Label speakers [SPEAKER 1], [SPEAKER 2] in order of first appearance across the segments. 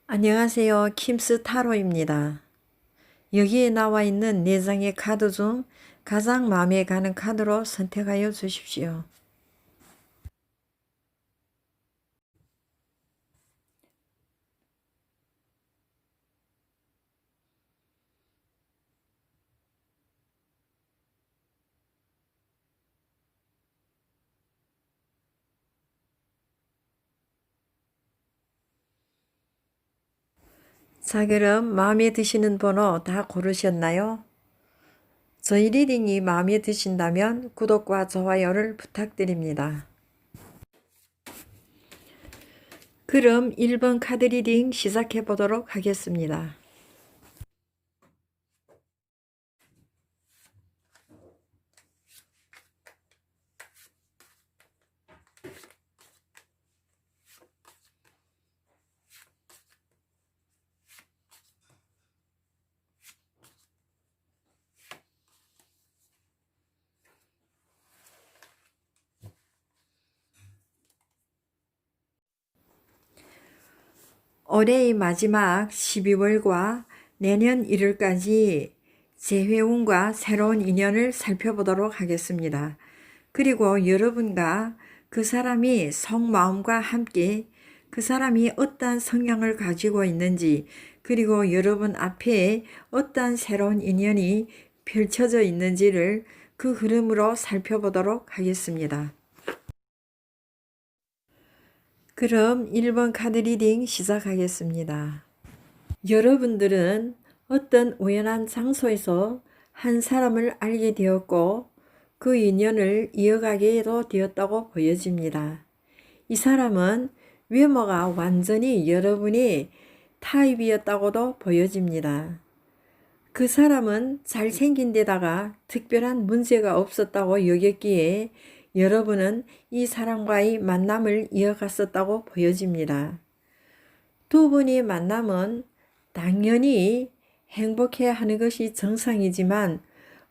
[SPEAKER 1] 안녕하세요. 킴스 타로입니다. 여기에 나와 있는 4장의 카드 중 가장 마음에 가는 카드로 선택하여 주십시오. 자, 그럼 마음에 드시는 번호 다 고르셨나요? 저희 리딩이 마음에 드신다면 구독과 좋아요를 부탁드립니다. 그럼 1번 카드 리딩 시작해 보도록 하겠습니다. 올해의 마지막 12월과 내년 1월까지 재회운과 새로운 인연을 살펴보도록 하겠습니다. 그리고 여러분과 그 사람이 속마음과 함께 그 사람이 어떠한 성향을 가지고 있는지, 그리고 여러분 앞에 어떠한 새로운 인연이 펼쳐져 있는지를 그 흐름으로 살펴보도록 하겠습니다. 그럼 1번 카드 리딩 시작하겠습니다. 여러분들은 어떤 우연한 장소에서 한 사람을 알게 되었고 그 인연을 이어가게도 되었다고 보여집니다. 이 사람은 외모가 완전히 여러분의 타입이었다고도 보여집니다. 그 사람은 잘생긴 데다가 특별한 문제가 없었다고 여겼기에 여러분은 이 사람과의 만남을 이어갔었다고 보여집니다. 두 분의 만남은 당연히 행복해 하는 것이 정상이지만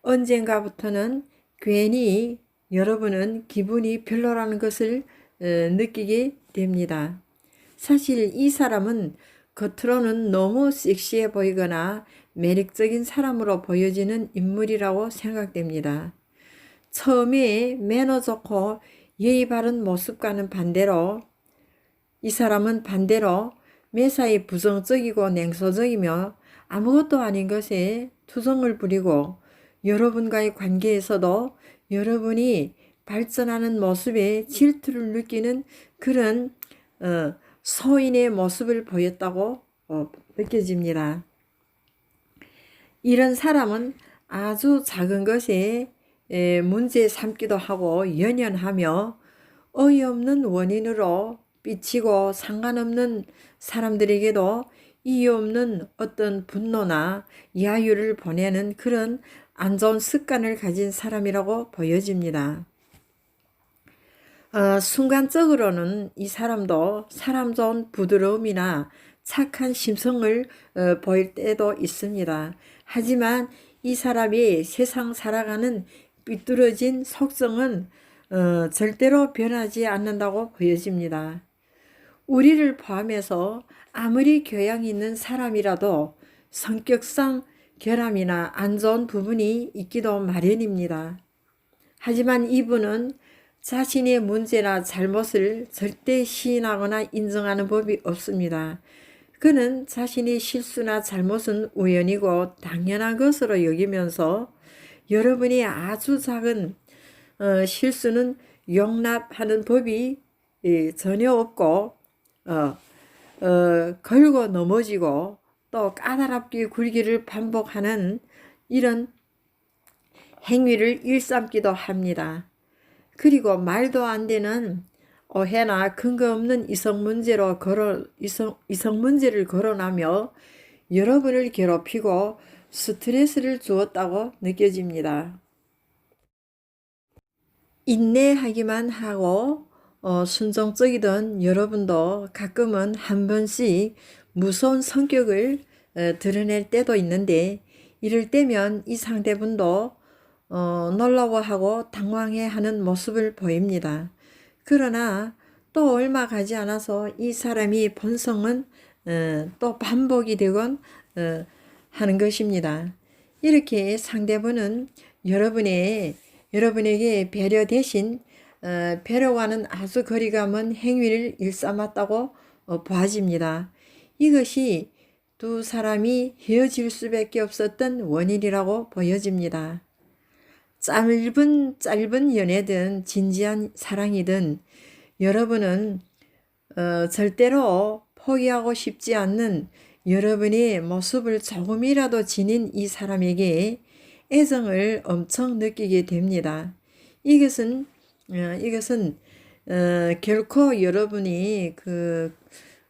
[SPEAKER 1] 언젠가부터는 괜히 여러분은 기분이 별로라는 것을 느끼게 됩니다. 사실 이 사람은 겉으로는 너무 섹시해 보이거나 매력적인 사람으로 보여지는 인물이라고 생각됩니다. 처음에 매너 좋고 예의 바른 모습과는 반대로 이 사람은 반대로 매사에 부정적이고 냉소적이며 아무것도 아닌 것에 투정을 부리고 여러분과의 관계에서도 여러분이 발전하는 모습에 질투를 느끼는 그런 소인의 모습을 보였다고 느껴집니다. 이런 사람은 아주 작은 것에 문제 삼기도 하고 연연하며 어이없는 원인으로 삐치고 상관없는 사람들에게도 이유 없는 어떤 분노나 야유를 보내는 그런 안 좋은 습관을 가진 사람이라고 보여집니다. 순간적으로는 이 사람도 사람 좋은 부드러움이나 착한 심성을 보일 때도 있습니다. 하지만 이 사람이 세상 살아가는 삐뚤어진 속성은 절대로 변하지 않는다고 보여집니다. 우리를 포함해서 아무리 교養있는 사람이라도 성격상 결함이나 안 좋은 부분이 있기도 마련입니다. 하지만 이분은 자신의 문제나 잘못을 절대 시인하거나 인정하는 법이 없습니다. 그는 자신의 실수나 잘못은 우연이고 당연한 것으로 여기면서 여러분이 아주 작은 실수는 용납하는 법이 전혀 없고 걸고 넘어지고 또 까다롭게 굴기를 반복하는 이런 행위를 일삼기도 합니다. 그리고 말도 안 되는 오해나 근거 없는 이성 문제를 거론하며 여러분을 괴롭히고 스트레스를 주었다고 느껴집니다. 인내하기만 하고 순종적이던 여러분도 가끔은 한 번씩 무서운 성격을 드러낼 때도 있는데 이럴 때면 이 상대분도 놀라워하고 당황해하는 모습을 보입니다. 그러나 또 얼마 가지 않아서 이 사람이 본성은 또 반복이 되곤 하는 것입니다. 이렇게 상대방은 여러분에게 배려 대신 배려와는 아주 거리가 먼 행위를 일삼았다고 보아집니다. 이것이 두 사람이 헤어질 수밖에 없었던 원인이라고 보여집니다. 짧은 연애든 진지한 사랑이든 여러분은 절대로 포기하고 싶지 않는 여러분의 모습을 조금이라도 지닌 이 사람에게 애정을 엄청 느끼게 됩니다. 이것은 결코 여러분이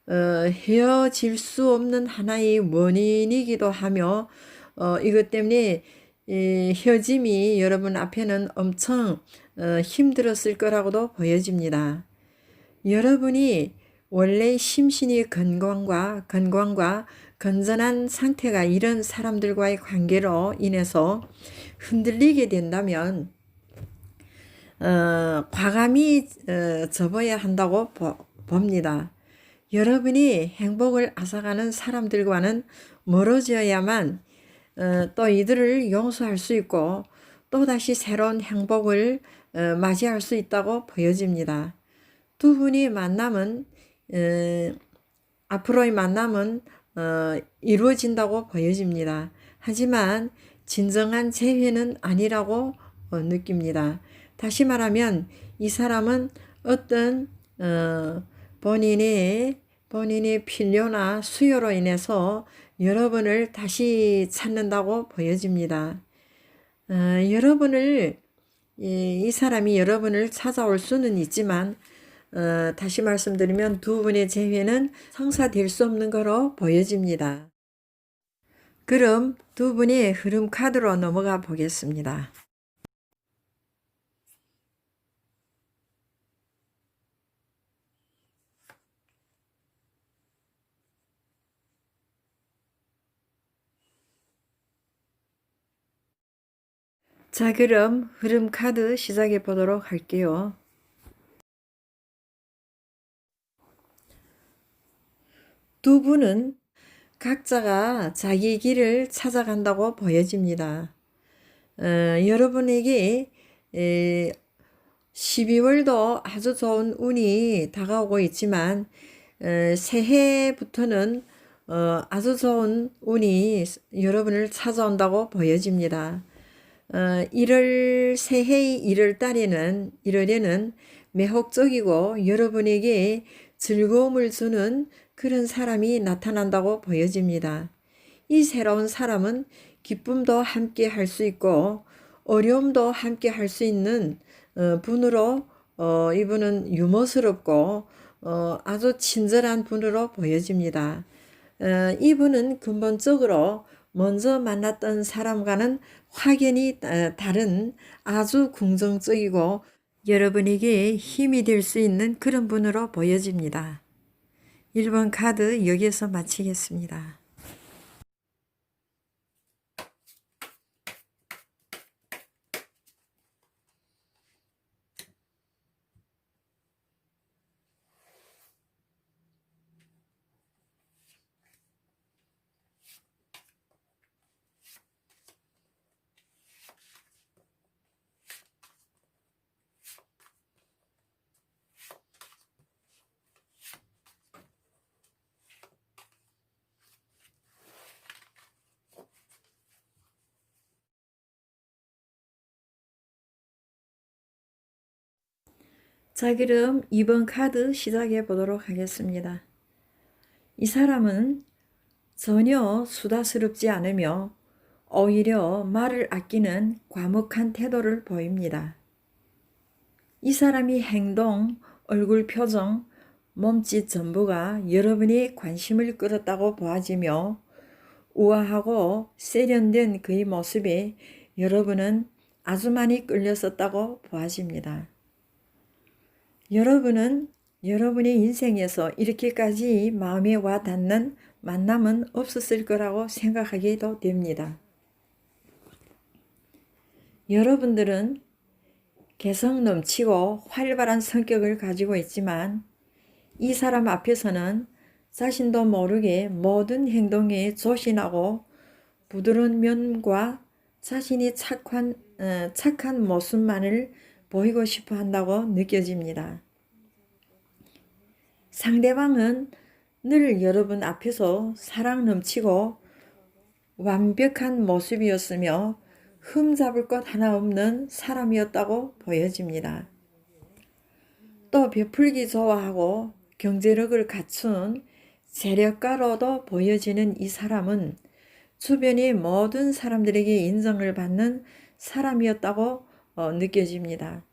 [SPEAKER 1] 헤어질 수 없는 하나의 원인이기도 하며 이것 때문에 헤어짐이 여러분 앞에는 엄청 힘들었을 거라고도 보여집니다. 여러분이 원래 심신의 건강과 건전한 상태가 이런 사람들과의 관계로 인해서 흔들리게 된다면 과감히 접어야 한다고 봅니다. 여러분이 행복을 앗아가는 사람들과는 멀어져야만 또 이들을 용서할 수 있고 또다시 새로운 행복을 맞이할 수 있다고 보여집니다. 두 분이 앞으로의 만남은 이루어진다고 보여집니다. 하지만 진정한 재회는 아니라고 느낍니다. 다시 말하면 이 사람은 어떤 본인의 필요나 수요로 인해서 여러분을 다시 찾는다고 보여집니다. 이 사람이 여러분을 찾아올 수는 있지만 다시 말씀드리면 두 분의 재회는 성사될 수 없는 거로 보여집니다. 그럼 두 분의 흐름 카드로 넘어가 보겠습니다. 자, 그럼 흐름 카드 시작해 보도록 할게요. 두 분은 각자가 자기 길을 찾아간다고 보여집니다. 여러분에게 12월도 아주 좋은 운이 다가오고 있지만 새해부터는 아주 좋은 운이 여러분을 찾아온다고 보여집니다. 새해의 1월에는 매혹적이고 여러분에게 즐거움을 주는 그런 사람이 나타난다고 보여집니다. 이 새로운 사람은 기쁨도 함께 할 수 있고 어려움도 함께 할 수 있는 분으로 이분은 유머스럽고 아주 친절한 분으로 보여집니다. 이분은 근본적으로 먼저 만났던 사람과는 확연히 다른 아주 긍정적이고 여러분에게 힘이 될 수 있는 그런 분으로 보여집니다. 1번 카드 여기에서 마치겠습니다. 자, 그럼 2번 카드 시작해 보도록 하겠습니다. 이 사람은 전혀 수다스럽지 않으며 오히려 말을 아끼는 과묵한 태도를 보입니다. 이 사람이 행동, 얼굴 표정, 몸짓 전부가 여러분의 관심을 끌었다고 보아지며 우아하고 세련된 그의 모습에 여러분은 아주 많이 끌렸었다고 보아집니다. 여러분은 여러분의 인생에서 이렇게까지 마음에 와 닿는 만남은 없었을 거라고 생각하게도 됩니다. 여러분들은 개성 넘치고 활발한 성격을 가지고 있지만 이 사람 앞에서는 자신도 모르게 모든 행동에 조신하고 부드러운 면과 자신이 착한 모습만을 보이고 싶어 한다고 느껴집니다. 상대방은 늘 여러분 앞에서 사랑 넘치고 완벽한 모습이었으며 흠잡을 것 하나 없는 사람이었다고 보여집니다. 또 베풀기 좋아하고 경제력을 갖춘 재력가로도 보여지는 이 사람은 주변의 모든 사람들에게 인정을 받는 사람이었다고 느껴집니다.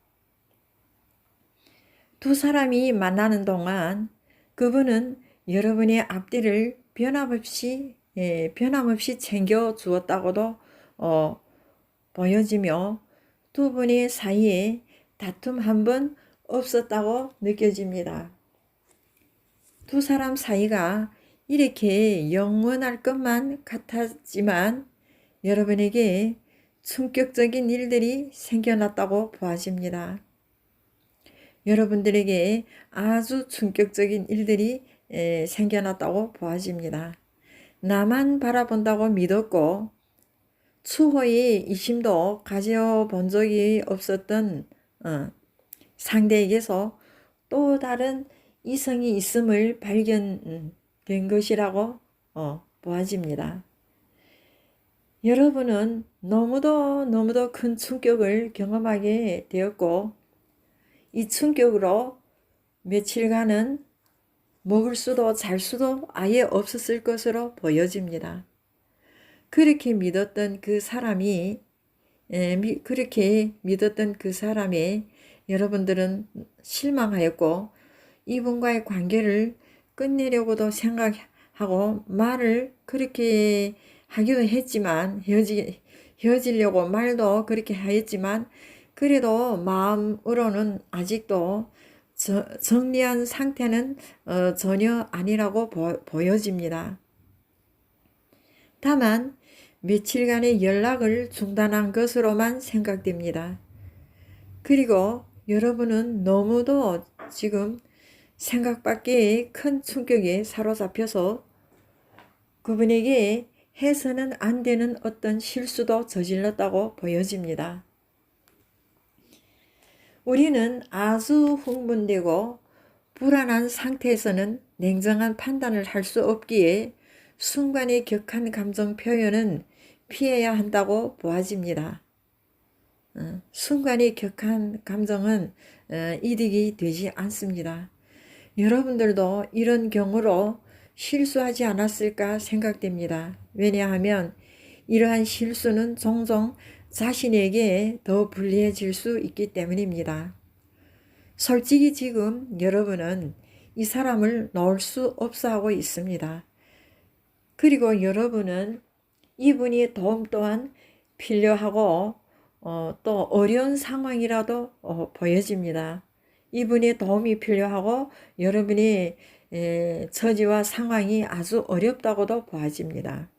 [SPEAKER 1] 두 사람이 만나는 동안 그분은 여러분의 앞뒤를 변함없이 챙겨 주었다고도 보여지며 두 분의 사이에 다툼 한 번 없었다고 느껴집니다. 두 사람 사이가 이렇게 영원할 것만 같았지만 여러분에게 충격적인 일들이 생겨났다고 보아집니다. 여러분들에게 아주 충격적인 일들이 생겨났다고 보아집니다. 나만 바라본다고 믿었고 추호의 이심도 가져본 적이 없었던 상대에게서 또 다른 이성이 있음을 발견된 것이라고 보아집니다. 여러분은 너무도 큰 충격을 경험하게 되었고 이 충격으로 며칠간은 먹을 수도 잘 수도 아예 없었을 것으로 보여집니다. 그렇게 믿었던 그 사람이 여러분들은 실망하였고 이분과의 관계를 끝내려고도 생각하고 말을 그렇게 하기도 했지만 헤어지려고 말도 그렇게 하였지만 그래도 마음으로는 아직도 정리한 상태는 전혀 아니라고 보여집니다. 다만 며칠간의 연락을 중단한 것으로만 생각됩니다. 그리고 여러분은 너무도 지금 생각 밖의 큰 충격에 사로잡혀서 그분에게 해서는 안 되는 어떤 실수도 저질렀다고 보여집니다. 우리는 아주 흥분되고 불안한 상태에서는 냉정한 판단을 할 수 없기에 순간의 격한 감정 표현은 피해야 한다고 보아집니다. 순간의 격한 감정은 이득이 되지 않습니다. 여러분들도 이런 경우로 실수하지 않았을까 생각됩니다. 왜냐하면 이러한 실수는 종종 자신에게 더 불리해질 수 있기 때문입니다. 솔직히 지금 여러분은 이 사람을 놓을 수 없어 하고 있습니다. 그리고 여러분은 이분이 도움 또한 필요하고 또 어려운 상황이라도 보여집니다. 이분의 도움이 필요하고 여러분의 처지와 상황이 아주 어렵다고도 보아집니다.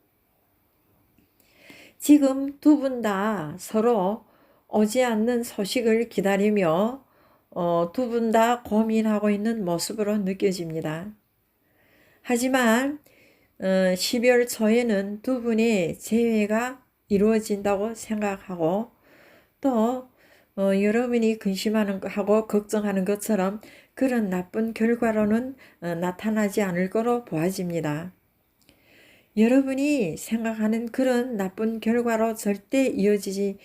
[SPEAKER 1] 지금 두 분 다 서로 오지 않는 소식을 기다리며 두 분 다 고민하고 있는 모습으로 느껴집니다. 하지만 12월 초에는 두 분의 재회가 이루어진다고 생각하고 또 여러분이 근심하고 걱정하는 것처럼 그런 나쁜 결과로는 나타나지 않을 거로 보아집니다. 여러분이 생각하는 그런 나쁜 결과로 절대 이어지지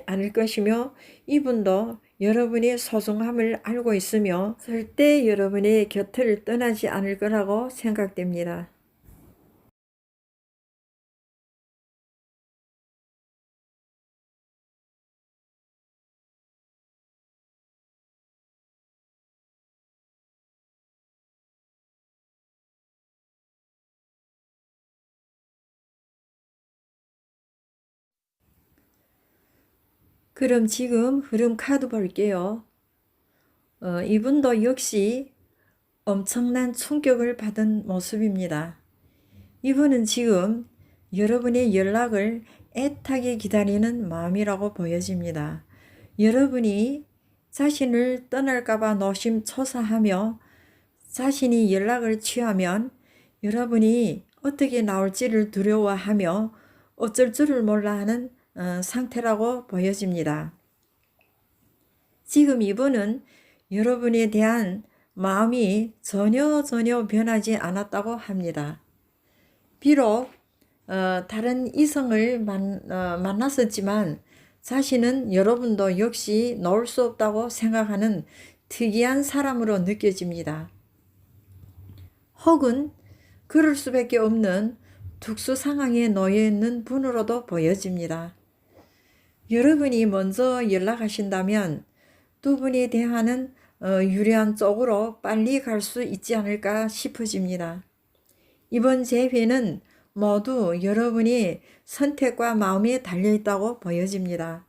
[SPEAKER 1] 않을 것이며 이분도 여러분의 소중함을 알고 있으며 절대 여러분의 곁을 떠나지 않을 거라고 생각됩니다. 그럼 지금 흐름 카드 볼게요. 이분도 역시 엄청난 충격을 받은 모습입니다. 이분은 지금 여러분의 연락을 애타게 기다리는 마음이라고 보여집니다. 여러분이 자신을 떠날까봐 노심초사하며 자신이 연락을 취하면 여러분이 어떻게 나올지를 두려워하며 어쩔 줄을 몰라 하는 상태라고 보여집니다. 지금 이분은 여러분에 대한 마음이 전혀 변하지 않았다고 합니다. 비록 다른 이성을 만났었지만 자신은 여러분도 역시 놓을 수 없다고 생각하는 특이한 사람으로 느껴집니다. 혹은 그럴 수밖에 없는 특수 상황에 놓여 있는 분으로도 보여집니다. 여러분이 먼저 연락하신다면 두 분이 대화는 유리한 쪽으로 빨리 갈 수 있지 않을까 싶어집니다. 이번 재회는 모두 여러분이 선택과 마음에 달려있다고 보여집니다.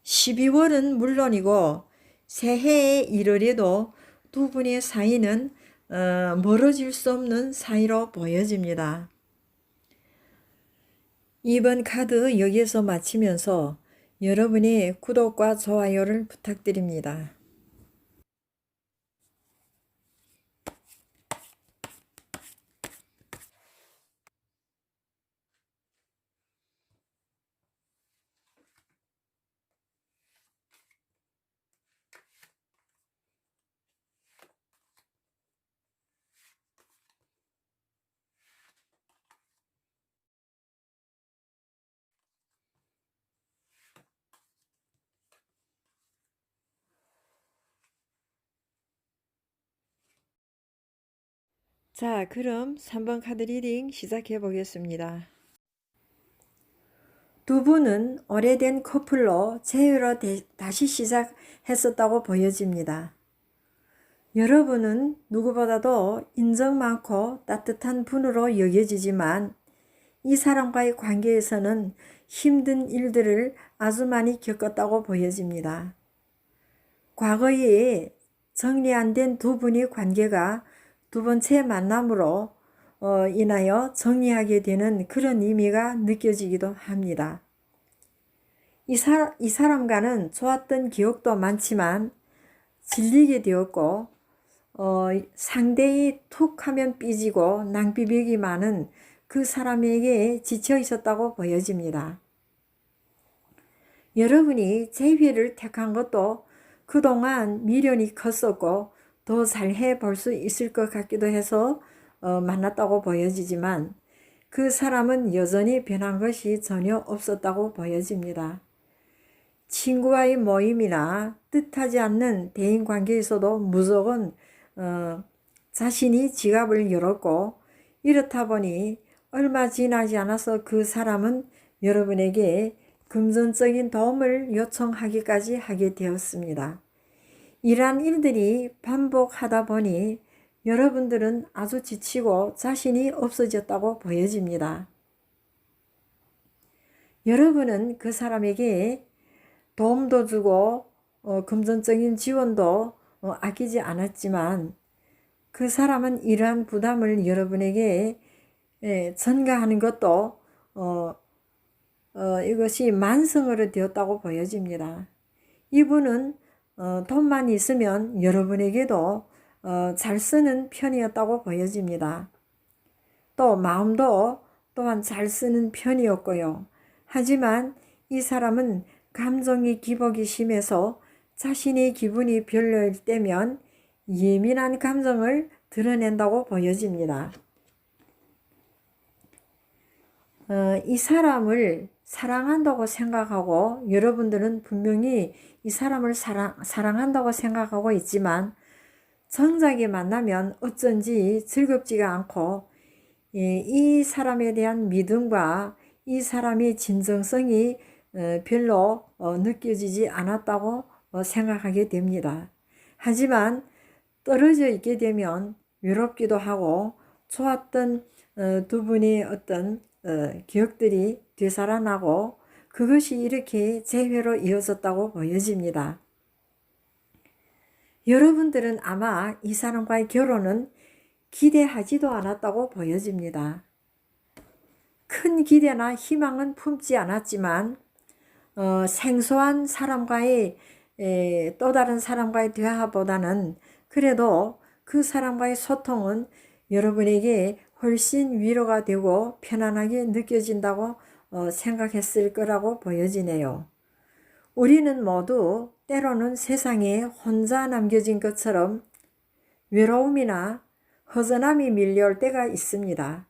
[SPEAKER 1] 12월은 물론이고 새해의 1월에도 두 분의 사이는 멀어질 수 없는 사이로 보여집니다. 이번 카드 여기에서 마치면서 여러분의 구독과 좋아요를 부탁드립니다. 자, 그럼 3번 카드 리딩 시작해 보겠습니다. 두 분은 오래된 커플로 재회로 다시 시작했었다고 보여집니다. 여러분은 누구보다도 인정 많고 따뜻한 분으로 여겨지지만 이 사람과의 관계에서는 힘든 일들을 아주 많이 겪었다고 보여집니다. 과거에 정리 안 된 두 분의 관계가 두 번째 만남으로 인하여 정리하게 되는 그런 의미가 느껴지기도 합니다. 이 사람과는 좋았던 기억도 많지만 질리게 되었고 상대히 툭 하면 삐지고 낭비벽이 많은 그 사람에게 지쳐 있었다고 보여집니다. 여러분이 재회를 택한 것도 그동안 미련이 컸었고 더 잘해 볼 수 있을 것 같기도 해서 만났다고 보여지지만 그 사람은 여전히 변한 것이 전혀 없었다고 보여집니다. 친구와의 모임이나 뜻하지 않는 대인관계에서도 무조건 자신이 지갑을 열었고 이렇다 보니 얼마 지나지 않아서 그 사람은 여러분에게 금전적인 도움을 요청하기까지 하게 되었습니다. 이러한 일들이 반복하다 보니 여러분들은 아주 지치고 자신이 없어졌다고 보여집니다. 여러분은 그 사람에게 도움도 주고 금전적인 지원도 아끼지 않았지만 그 사람은 이러한 부담을 여러분에게 전가하는 것도 이것이 만성으로 되었다고 보여집니다. 이분은 돈만 있으면 여러분에게도 잘 쓰는 편이었다고 보여집니다. 또 마음도 또한 잘 쓰는 편이었고요. 하지만 이 사람은 감정의 기복이 심해서 자신의 기분이 별로일 때면 예민한 감정을 드러낸다고 보여집니다. 이 사람을 사랑한다고 생각하고 여러분들은 분명히 이 사람을 사랑한다고 생각하고 있지만 정작에 만나면 어쩐지 즐겁지가 않고 이 사람에 대한 믿음과 이 사람의 진정성이 별로 느껴지지 않았다고 생각하게 됩니다. 하지만 떨어져 있게 되면 외롭기도 하고 좋았던 두 분의 어떤 기억들이 되살아나고 그것이 이렇게 재회로 이어졌다고 보여집니다. 여러분들은 아마 이 사람과의 결혼은 기대하지도 않았다고 보여집니다. 큰 기대나 희망은 품지 않았지만 생소한 사람과의 또 다른 사람과의 대화보다는 그래도 그 사람과의 소통은 여러분에게 훨씬 위로가 되고 편안하게 느껴진다고 생각했을 거라고 보여지네요. 우리는 모두 때로는 세상에 혼자 남겨진 것처럼 외로움이나 허전함이 밀려올 때가 있습니다.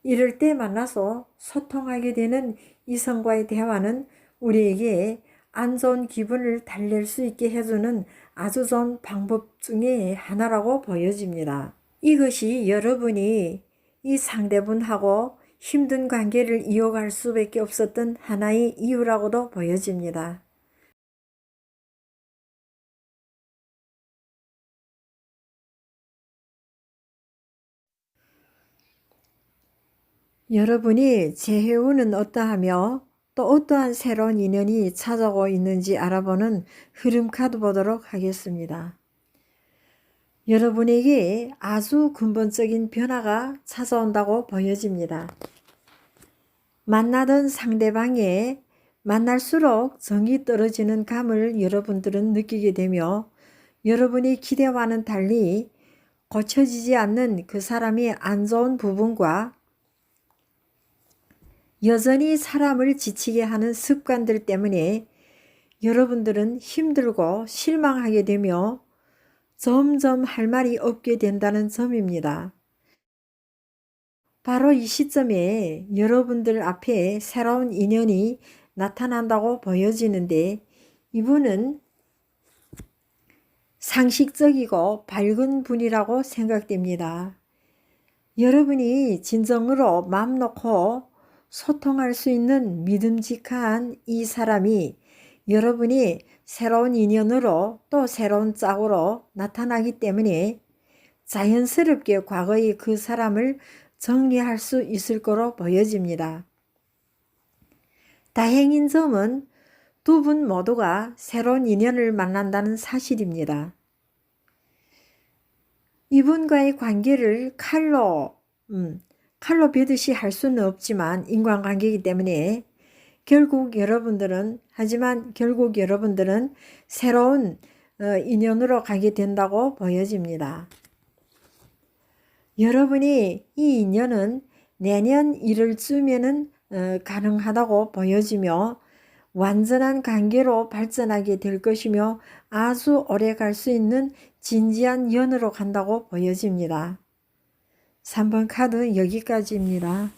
[SPEAKER 1] 이럴 때 만나서 소통하게 되는 이성과의 대화는 우리에게 안 좋은 기분을 달랠 수 있게 해주는 아주 좋은 방법 중에 하나라고 보여집니다. 이것이 여러분이 이 상대분하고 힘든 관계를 이어갈 수밖에 없었던 하나의 이유라고도 보여집니다. 여러분이 재회운은 어떠하며 또 어떠한 새로운 인연이 찾아오고 있는지 알아보는 흐름 카드 보도록 하겠습니다. 여러분에게 아주 근본적인 변화가 찾아온다고 보여집니다. 만나던 상대방에 만날수록 정이 떨어지는 감을 여러분들은 느끼게 되며 여러분이 기대와는 달리 고쳐지지 않는 그 사람의 안 좋은 부분과 여전히 사람을 지치게 하는 습관들 때문에 여러분들은 힘들고 실망하게 되며 점점 할 말이 없게 된다는 점입니다. 바로 이 시점에 여러분들 앞에 새로운 인연이 나타난다고 보여지는데 이분은 상식적이고 밝은 분이라고 생각됩니다. 여러분이 진정으로 마음 놓고 소통할 수 있는 믿음직한 이 사람이 여러분이 새로운 인연으로 또 새로운 짝으로 나타나기 때문에 자연스럽게 과거의 그 사람을 정리할 수 있을 거로 보여집니다. 다행인 점은 두 분 모두가 새로운 인연을 만난다는 사실입니다. 이분과의 관계를 칼로 베듯이 할 수는 없지만 인간관계이기 때문에 결국 여러분들은 새로운 인연으로 가게 된다고 보여집니다. 여러분이 이 인연은 내년 1월쯤에는 가능하다고 보여지며 완전한 관계로 발전하게 될 것이며 아주 오래 갈 수 있는 진지한 연으로 간다고 보여집니다. 3번 카드 여기까지입니다.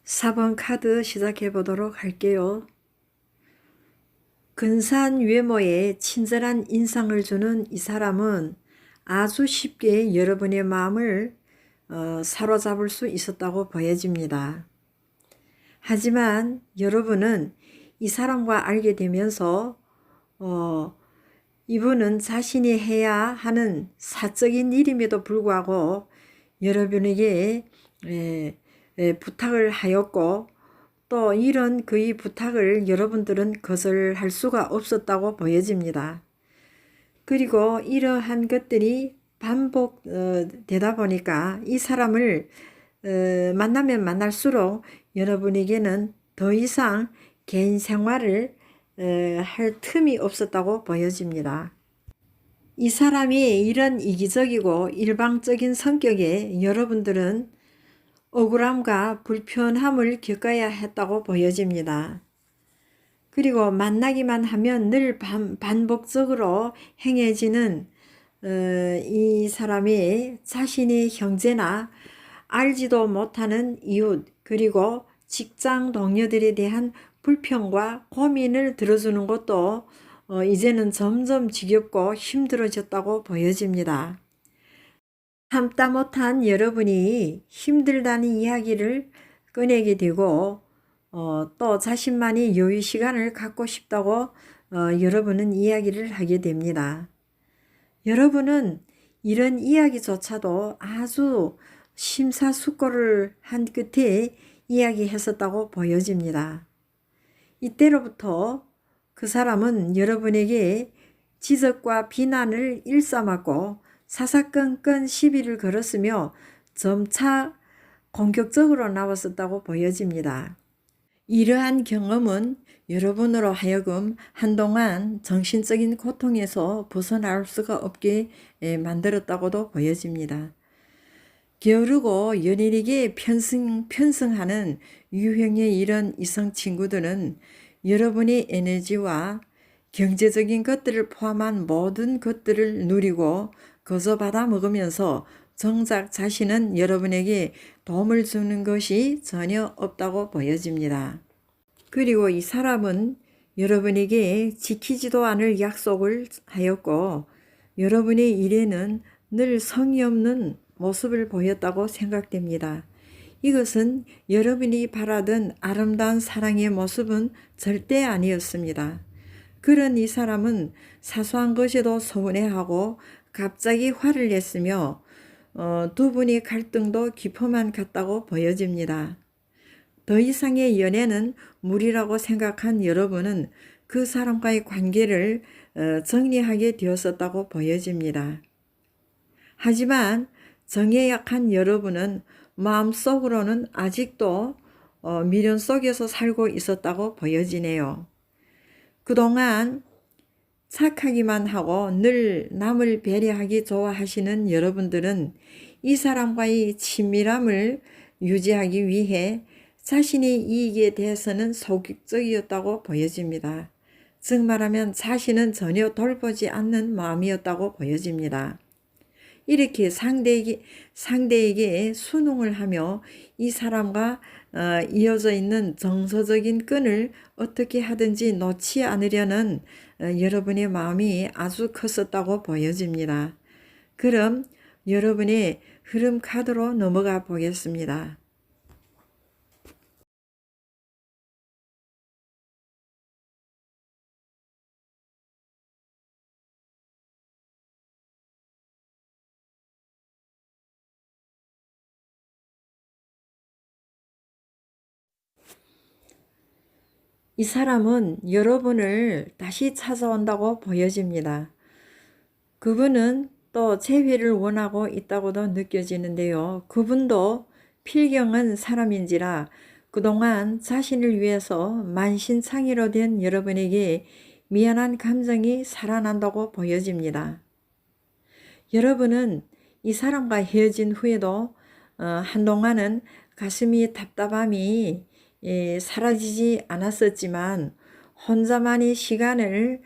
[SPEAKER 1] 사 번 카드 시작해 보도록 할게요. 근사한 외모에 친절한 인상을 주는 이 사람은 아주 쉽게 여러분의 마음을 사로잡을 수 있었다고 보여집니다. 하지만 여러분은 이 사람과 알게 되면서 이분은 자신이 해야 하는 사적인 일임에도 불구하고 여러분에게 부탁을 하였고 또 이런 그의 부탁을 여러분들은 거절할 수가 없었다고 보여집니다. 그리고 이러한 것들이 반복되다 보니까 이 사람을 만나면 만날수록 여러분에게는 더 이상 개인 생활을 할 틈이 없었다고 보여집니다. 이 사람이 이런 이기적이고 일방적인 성격에 여러분들은 억울함과 불편함을 겪어야 했다고 보여집니다. 그리고 만나기만 하면 늘 반복적으로 행해지는 이 사람이 자신의 형제나 알지도 못하는 이웃 그리고 직장 동료들에 대한 불평과 고민을 들어주는 것도 이제는 점점 지겹고 힘들어졌다고 보여집니다. 참다 못한 여러분이 힘들다는 이야기를 꺼내게 되고 또 자신만이 여유 시간을 갖고 싶다고 여러분은 이야기를 하게 됩니다. 여러분은 이런 이야기조차도 아주 심사숙고를 한 끝에 이야기했었다고 보여집니다. 이때로부터 그 사람은 여러분에게 지적과 비난을 일삼았고 사사건건 시비를 걸었으며 점차 공격적으로 나왔었다고 보여집니다. 이러한 경험은 여러분으로 하여금 한동안 정신적인 고통에서 벗어날 수가 없게 만들었다고도 보여집니다. 게으르고 연인에게 편승하는 유형의 이런 이성 친구들은 여러분의 에너지와 경제적인 것들을 포함한 모든 것들을 누리고 거저 받아 먹으면서 정작 자신은 여러분에게 도움을 주는 것이 전혀 없다고 보여집니다. 그리고 이 사람은 여러분에게 지키지도 않을 약속을 하였고 여러분의 일에는 늘 성의 없는 모습을 보였다고 생각됩니다. 이것은 여러분이 바라던 아름다운 사랑의 모습은 절대 아니었습니다. 그런 이 사람은 사소한 것에도 서운해하고 갑자기 화를 냈으며 두 분의 갈등도 깊어만 갔다고 보여집니다. 더 이상의 연애는 무리라고 생각한 여러분은 그 사람과의 관계를 정리하게 되었었다고 보여집니다. 하지만 정에 약한 여러분은 마음속으로는 아직도 미련 속에서 살고 있었다고 보여지네요. 그동안 착하기만 하고 늘 남을 배려하기 좋아하시는 여러분들은 이 사람과의 친밀함을 유지하기 위해 자신의 이익에 대해서는 소극적이었다고 보여집니다. 즉 말하면 자신은 전혀 돌보지 않는 마음이었다고 보여집니다. 이렇게 상대에게 순응을 하며 이 사람과 이어져 있는 정서적인 끈을 어떻게 하든지 놓지 않으려는 여러분의 마음이 아주 컸었다고 보여집니다. 그럼 여러분의 흐름 카드로 넘어가 보겠습니다. 이 사람은 여러분을 다시 찾아온다고 보여집니다. 그분은 또 재회를 원하고 있다고도 느껴지는데요. 그분도 필경은 사람인지라 그동안 자신을 위해서 만신창이로 된 여러분에게 미안한 감정이 살아난다고 보여집니다. 여러분은 이 사람과 헤어진 후에도 한동안은 가슴이 답답함이 사라지지 않았었지만 혼자만의 시간을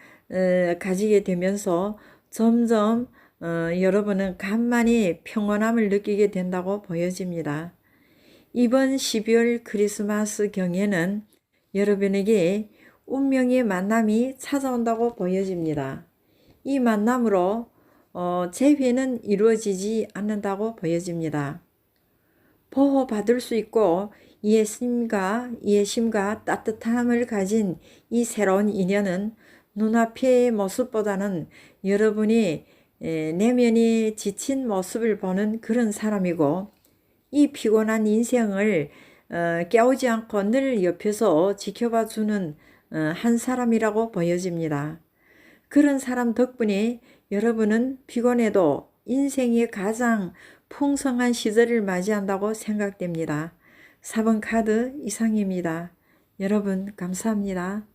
[SPEAKER 1] 가지게 되면서 점점 여러분은 간만에 평온함을 느끼게 된다고 보여집니다. 이번 12월 크리스마스 경에는 여러분에게 운명의 만남이 찾아온다고 보여집니다. 이 만남으로 재회는 이루어지지 않는다고 보여집니다. 보호받을 수 있고 이해심과 따뜻함을 가진 이 새로운 인연은 눈앞의 모습보다는 여러분이 내면이 지친 모습을 보는 그런 사람이고 이 피곤한 인생을 깨우지 않고 늘 옆에서 지켜봐 주는 한 사람이라고 보여집니다. 그런 사람 덕분에 여러분은 피곤해도 인생의 가장 풍성한 시절을 맞이한다고 생각됩니다. 4번 카드 이상입니다. 여러분 감사합니다.